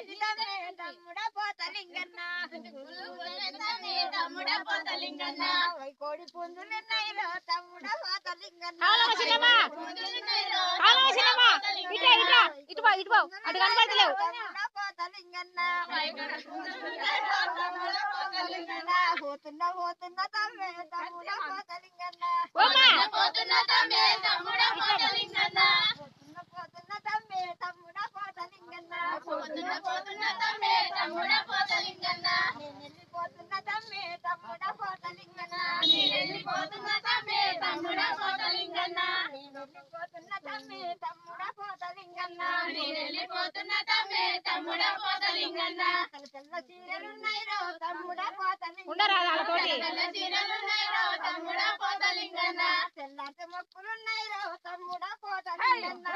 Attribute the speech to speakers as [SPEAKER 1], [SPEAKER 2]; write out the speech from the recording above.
[SPEAKER 1] తమ్ముడా పోతలింగన్న తమ్ముడా పోతలింగన్న కోడి పుంజులున్నాయిరో తమ్ముడా పోతలింగన్న పోతున్నా పోతున్నా తమ్మే తమ్ముడా పోతలింగన్న పోతున్నా తమ్మే తమ్ముడా పోతలింగన్న పోతున్నా తమ్మే తమ్ముడా పోతలింగన్న పోతున్నా పోతున్నా తమ్మే తమ్ముడా పోతలింగన్న వెళ్ళిపోతున్నా తమ్మే తమ్ముడా పోతలింగన్న వెళ్ళిపోతున్నా తమ్మే తమ్ముడా పోతలింగన్న వెళ్ళిపోతున్నా తమ్మే తమ్ముడా పోతలింగన్న వెళ్ళిపోతున్నా తమ్మే తమ్ముడా పోతలింగన్న తెల్ల చీరలున్నాయిరో తమ్ముడా పోతలింగన్న తెల్ల చీరలున్నాయిరో తమ్ముడా పోతలింగన్న తెల్లాటి మొక్కులున్నాయిరో తమ్ముడా పోతలింగన్న